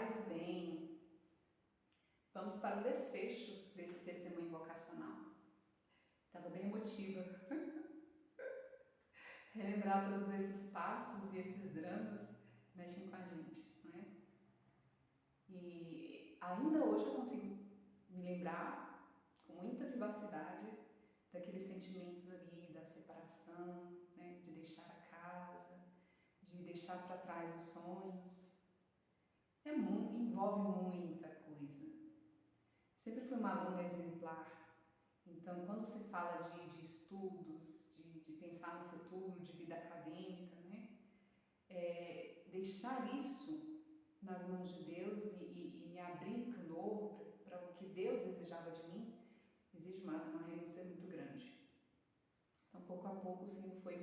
Paz e bem, vamos para o desfecho desse testemunho vocacional. Estava bem emotiva. Relembrar todos esses passos e esses dramas mexem com a gente, não é? E ainda hoje eu consigo me lembrar com muita vivacidade daqueles sentimentos ali da separação, né? De deixar a casa, de deixar para trás os sonhos. Envolve muita coisa. Sempre fui uma aluna exemplar, então quando se fala de estudos, de pensar no futuro, de vida acadêmica, né? Deixar isso nas mãos de Deus e me abrir para o novo, para o que Deus desejava de mim, exige uma renúncia muito grande. Então pouco a pouco o Senhor foi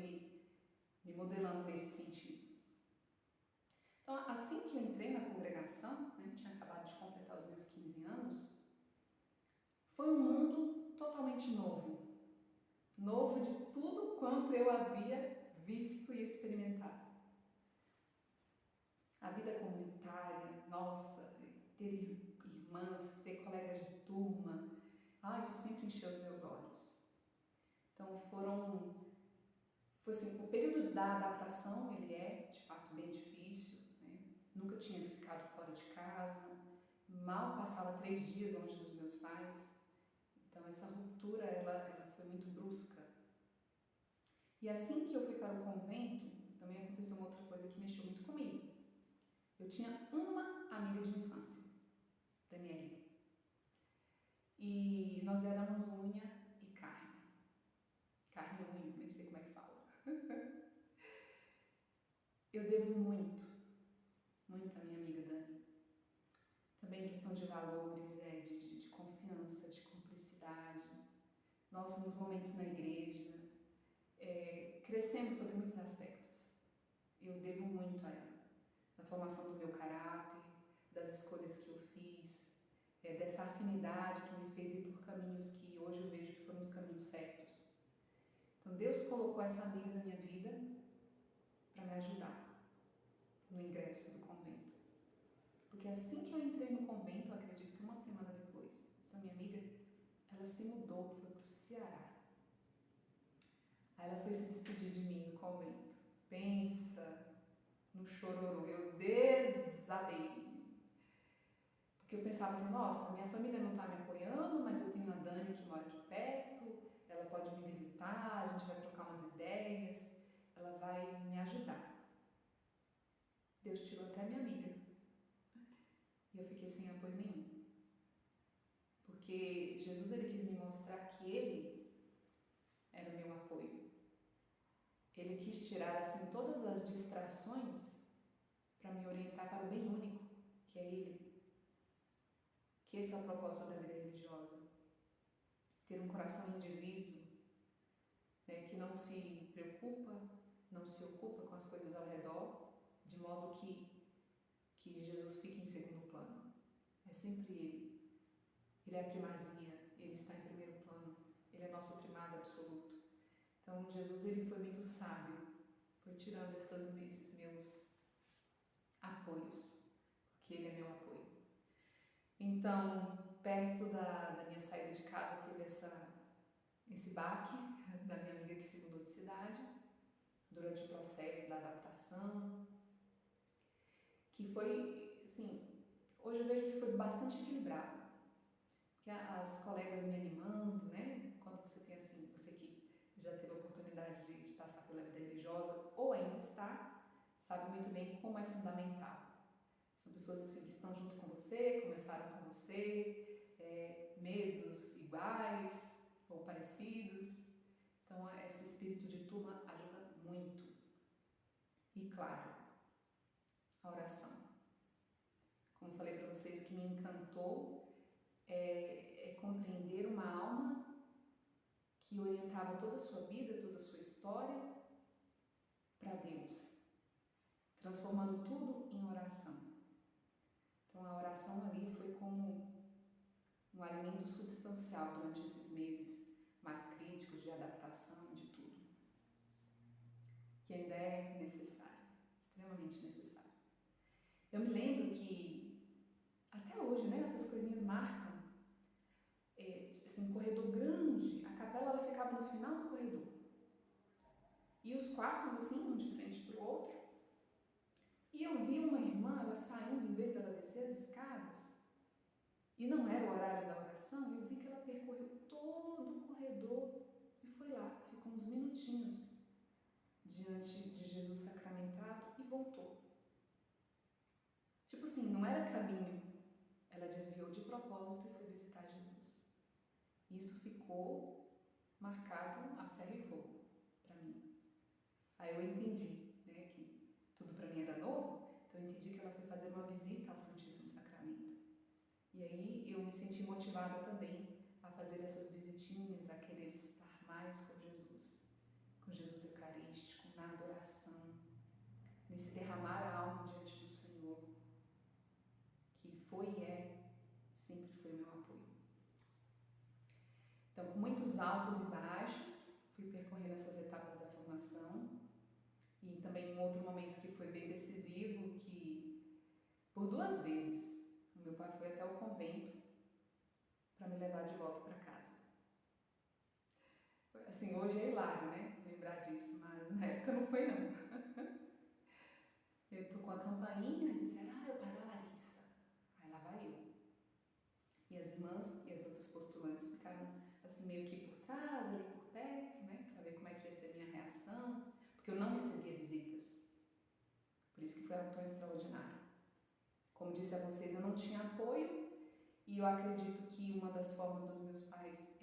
me modelando nesse sentido. Então, assim que eu entrei na congregação, né, tinha acabado de completar os meus 15 anos, foi um mundo totalmente novo. Novo de tudo quanto eu havia visto e experimentado. A vida comunitária, nossa, ter irmãs, ter colegas de turma, isso sempre encheu os meus olhos. Então, foi assim, o período da adaptação, ele é, de fato, bem difícil, né? Nunca tinha ficado fora de casa, mal passava 3 dias longe dos meus pais, então essa ruptura, ela foi muito brusca. E assim que eu fui para o convento, também aconteceu uma outra coisa que mexeu muito comigo. Eu tinha uma amiga de infância, Daniele, e nós éramos unha e carne. Carne e unha, nem sei como é que fala. Eu devo muito à minha amiga Dani. Também questão de valores, de confiança, de cumplicidade. Nós, nos momentos na igreja, crescemos sobre muitos aspectos. Eu devo muito a ela. Da formação do meu caráter, das escolhas que eu fiz, dessa afinidade que me fez ir por caminhos que hoje eu vejo que foram os caminhos certos. Então Deus colocou essa amiga na minha vida para me ajudar no ingresso do convento. Porque assim que eu entrei no convento, eu acredito que uma semana depois, essa minha amiga, ela se mudou, foi para o Ceará. Aí ela foi se despedir de mim no convento. Pensa no chororô, eu desabei. Porque eu pensava assim, nossa, minha família não está me apoiando, mas eu tenho a Dani que mora aqui perto, ela pode me visitar, a gente vai trocar umas ideias, ela vai me ajudar. Deus tirou até minha amiga. E eu fiquei sem apoio nenhum. Porque Jesus, ele quis me mostrar que ele era o meu apoio. Ele quis tirar assim todas as distrações para me orientar para o bem único, que é ele. Que esse é o propósito da vida religiosa. Ter um coração indiviso, né, que não se preocupa, não se ocupa com as coisas ao redor, de modo que Jesus fique em segundo plano. É sempre ele. Ele é a primazia, ele está em primeiro plano, ele é nosso primado absoluto. Então Jesus, ele foi muito sábio, foi tirando esses meus apoios, porque ele é meu apoio. Então, perto da minha saída de casa, teve esse baque da minha amiga que se mudou de cidade, durante o processo da adaptação, que foi, assim, hoje eu vejo que foi bastante equilibrado. Que as colegas me animando, né? Quando você tem assim, você que já teve a oportunidade de passar pela vida religiosa ou ainda está, sabe muito bem como é fundamental. São pessoas assim que estão junto com você, começaram com você, medos iguais ou parecidos. Então esse espírito de turma ajuda muito. E claro, a oração. Como eu falei para vocês, o que me encantou é compreender uma alma que orientava toda a sua vida, toda a sua história para Deus, transformando tudo em oração. Então a oração ali foi como um alimento substancial durante esses meses mais críticos de adaptação de tudo, que ainda é necessário, extremamente necessário. Eu me lembro que marcam, assim, um corredor grande. A capela ela ficava no final do corredor. E os quartos, assim, um de frente para o outro. E eu vi uma irmã, ela saindo, em vez dela descer as escadas, e não era o horário da oração, eu vi que ela percorreu todo o corredor e foi lá, ficou uns minutinhos diante de Jesus sacramentado e voltou. Tipo assim, não era caminho. Ela desviou de propósito e foi visitar Jesus. Isso ficou marcado a ferro e fogo para mim. Aí eu entendi, né, que tudo para mim era novo, então eu entendi que ela foi fazer uma visita ao Santíssimo Sacramento. E aí eu me senti motivada também a fazer essas visitinhas, a querer estar mais com Jesus Eucarístico, na adoração, nesse derramar a alma diante do Senhor, que foi e sempre foi meu apoio. Então, com muitos altos e baixos, fui percorrendo essas etapas da formação e também um outro momento que foi bem decisivo, que por 2 vezes o meu pai foi até o convento para me levar de volta para casa. Assim, hoje é hilário, né, lembrar disso, mas na época não foi não. Eu tocou a campainha e disseram, é o pai da Larissa. Aí lá vai eu. E as irmãs e as outras postulantes ficaram assim meio que por trás, ali por perto, né, para ver como é que ia ser a minha reação, porque eu não recebia visitas. Por isso que foi algo tão extraordinário. Como disse a vocês, eu não tinha apoio e eu acredito que uma das formas dos meus pais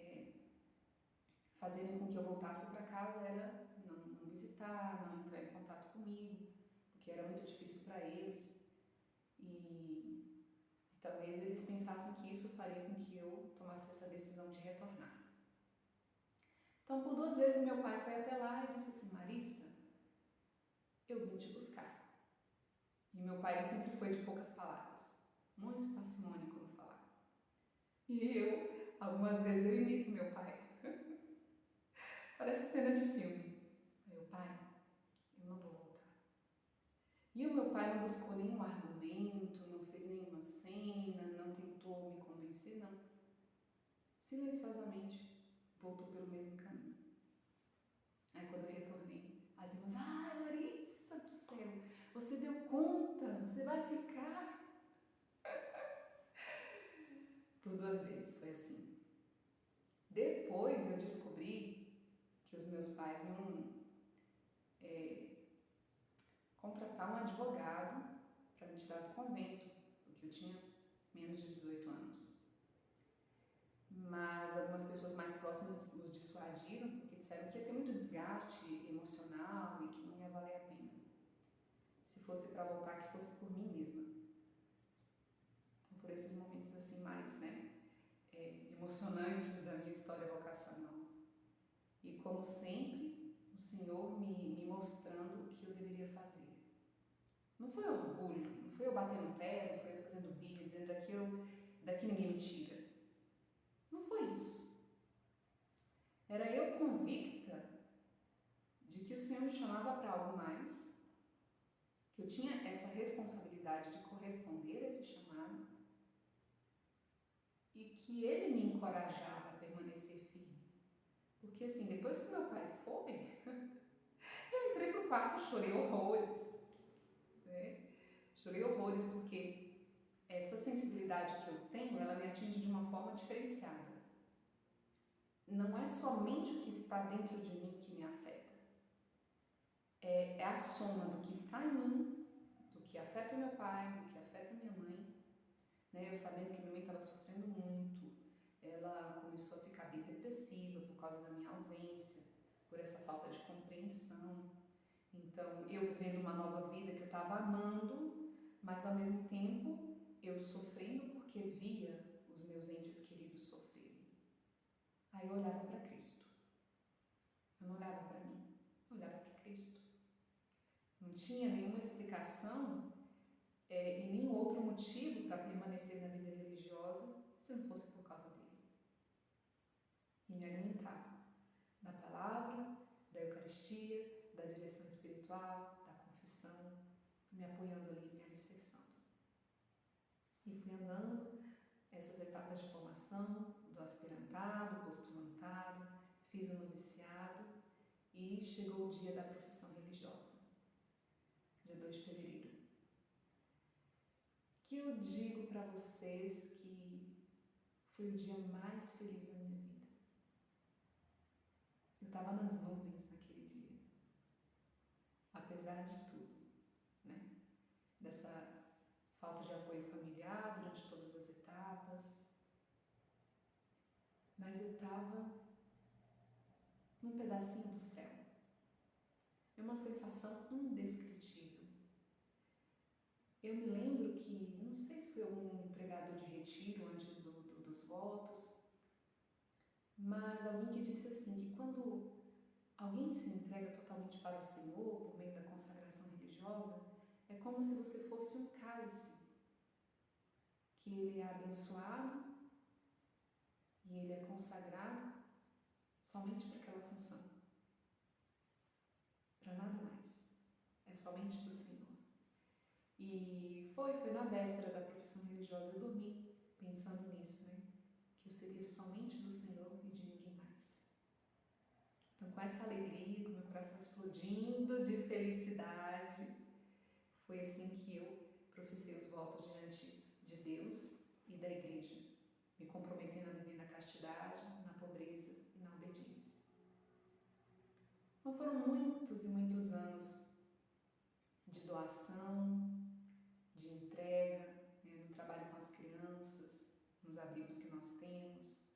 fazerem com que eu voltasse para casa era não visitar, não entrar em contato comigo, porque era muito difícil para eles e talvez eles pensassem que isso faria com que eu tomasse essa decisão de retornar. Então, por 2 vezes meu pai foi até lá e disse assim, Marissa, eu vim te buscar. E meu pai ele sempre foi de poucas palavras, muito parcimônico no falar. E eu, algumas vezes eu imito meu pai. Parece cena de filme. Meu pai, eu não vou voltar. E o meu pai não buscou nenhum argumento, não fez nenhuma cena, não tentou me convencer, não. Silenciosamente voltou pelo mesmo caminho. Aí quando eu retornei, as irmãs, Larissa do céu, você deu conta, você vai ficar. Por 2 vezes foi assim. Depois eu descobri que os meus pais iam contratar um advogado para me tirar do convento, porque eu tinha menos de 18 anos. Mas algumas pessoas mais próximas nos dissuadiram, porque disseram que ia ter muito desgaste emocional e que não ia valer a pena. Se fosse para voltar, que fosse por mim mesma. Então foram esses momentos assim mais, emocionantes da minha história vocacional. E como sempre, o Senhor me mostrando o que eu deveria fazer. Não foi orgulho, não foi eu batendo no pé, não foi eu fazendo birra, dizendo daqui ninguém me tira. Não foi isso. Era eu convicta de que o Senhor me chamava para algo mais, que eu tinha essa responsabilidade de corresponder a esse chamado e que Ele me encorajava a permanecer firme. Porque assim, depois que meu pai foi, eu entrei pro quarto e chorei horrores. Chorei horrores porque essa sensibilidade que eu tenho, ela me atinge de uma forma diferenciada. Não é somente o que está dentro de mim que me afeta. É a soma do que está em mim, do que afeta o meu pai, do que afeta minha mãe. Eu sabendo que minha mãe estava sofrendo muito, ela começou a ficar bem depressiva por causa da minha ausência, por essa falta de compreensão. Então, eu vivendo uma nova vida que eu estava amando, mas ao mesmo tempo eu sofrendo porque via os meus entes queridos sofrerem. Aí eu olhava para Cristo. Eu não olhava para mim, eu olhava para Cristo. Não tinha nenhuma explicação e nenhum outro motivo para permanecer na vida religiosa se não fosse por causa dele. E me alimentava da palavra, da Eucaristia, da direção espiritual, da confissão, me apoiando ali, me alicerçando. E fui andando essas etapas de formação, do aspirantado, postulantado, fiz o noviciado e chegou o dia da profissão religiosa, dia 2 de fevereiro. Que eu digo para vocês que foi o dia mais feliz da minha vida. Eu estava nas nuvens naquele dia, apesar de tudo, né? Dessa falta de apoio familiar durante todas as etapas, mas eu estava num pedacinho do céu. É uma sensação indescritível. Eu me lembro que, não sei se foi um pregador de retiro antes dos votos, mas alguém que disse assim, que quando alguém se entrega totalmente para o Senhor, por meio da consagração religiosa, é como se você fosse um cálice, que ele é abençoado e ele é consagrado somente para aquela função, para nada mais, é somente do Senhor. E foi na véspera da profissão religiosa, eu dormi pensando nisso, né? Que eu seria somente do Senhor e de ninguém mais. Então, com essa alegria, com meu coração explodindo de felicidade, foi assim que eu professei os votos diante de Deus e da igreja, me comprometendo a viver na castidade, na pobreza e na obediência. Então, foram muitos e muitos anos de doação, de entrega, né, no trabalho com as crianças, nos abrigos que nós temos,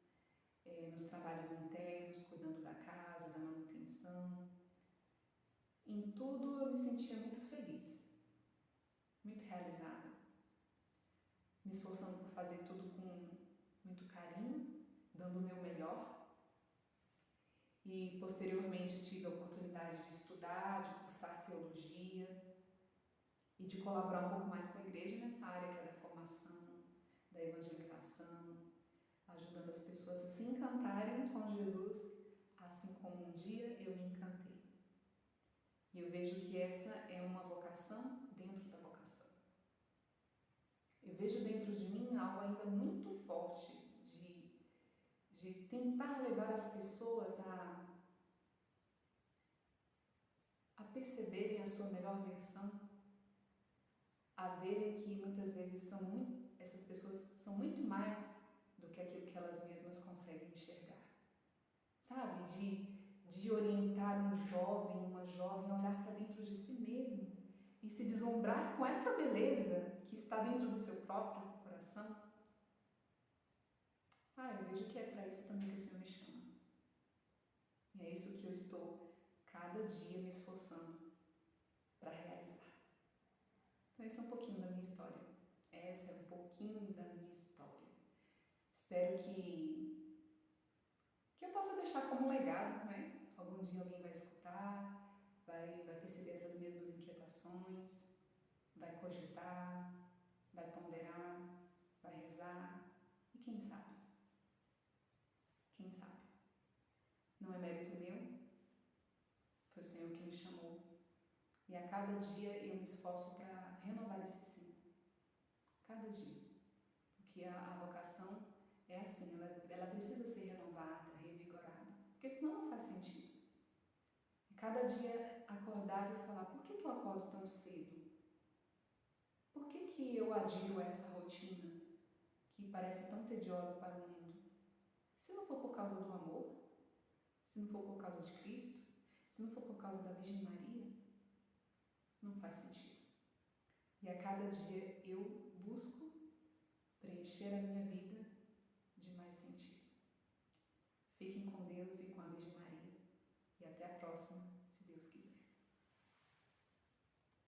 nos trabalhos internos, cuidando da casa, da manutenção. Em tudo eu me sentia muito feliz, muito realizada, me esforçando por fazer tudo com muito carinho, dando o meu melhor. E posteriormente tive a oportunidade de estudar, de cursar teologia e de colaborar um pouco mais com a igreja nessa área que é da formação, da evangelização, ajudando as pessoas a se encantarem com Jesus, assim como um dia eu me encantei. E eu vejo que essa é uma vocação dentro da vocação. Eu vejo dentro de mim algo ainda muito forte de tentar levar as pessoas a perceberem a sua melhor versão, a verem que muitas vezes essas pessoas são muito mais do que aquilo que elas mesmas conseguem enxergar. Sabe? De orientar um jovem, uma jovem a olhar para dentro de si mesmo e se deslumbrar com essa beleza que está dentro do seu próprio coração. Eu vejo que é para isso também que o Senhor me chama. E é isso que eu estou cada dia me esforçando para realizar. Então esse é um pouquinho da minha história. Essa é um pouquinho da minha história. Espero que eu possa deixar como legado, né? Algum dia alguém vai escutar, vai perceber essas mesmas inquietações, vai cogitar, vai ponderar, vai rezar e quem sabe? Quem sabe? Não é mérito meu, foi o Senhor que me chamou. E a cada dia eu me esforço para renovar esse sim. Cada dia. Porque a vocação é assim, ela precisa ser renovada, revigorada. Porque senão não faz sentido. E cada dia acordar e falar, por que eu acordo tão cedo? Por que eu adiro a essa rotina que parece tão tediosa para o mundo? Se não for por causa do amor, se não for por causa de Cristo, se não for por causa da Virgem Maria, não faz sentido. E a cada dia eu busco preencher a minha vida de mais sentido. Fiquem com Deus e com a Virgem Maria. E até a próxima.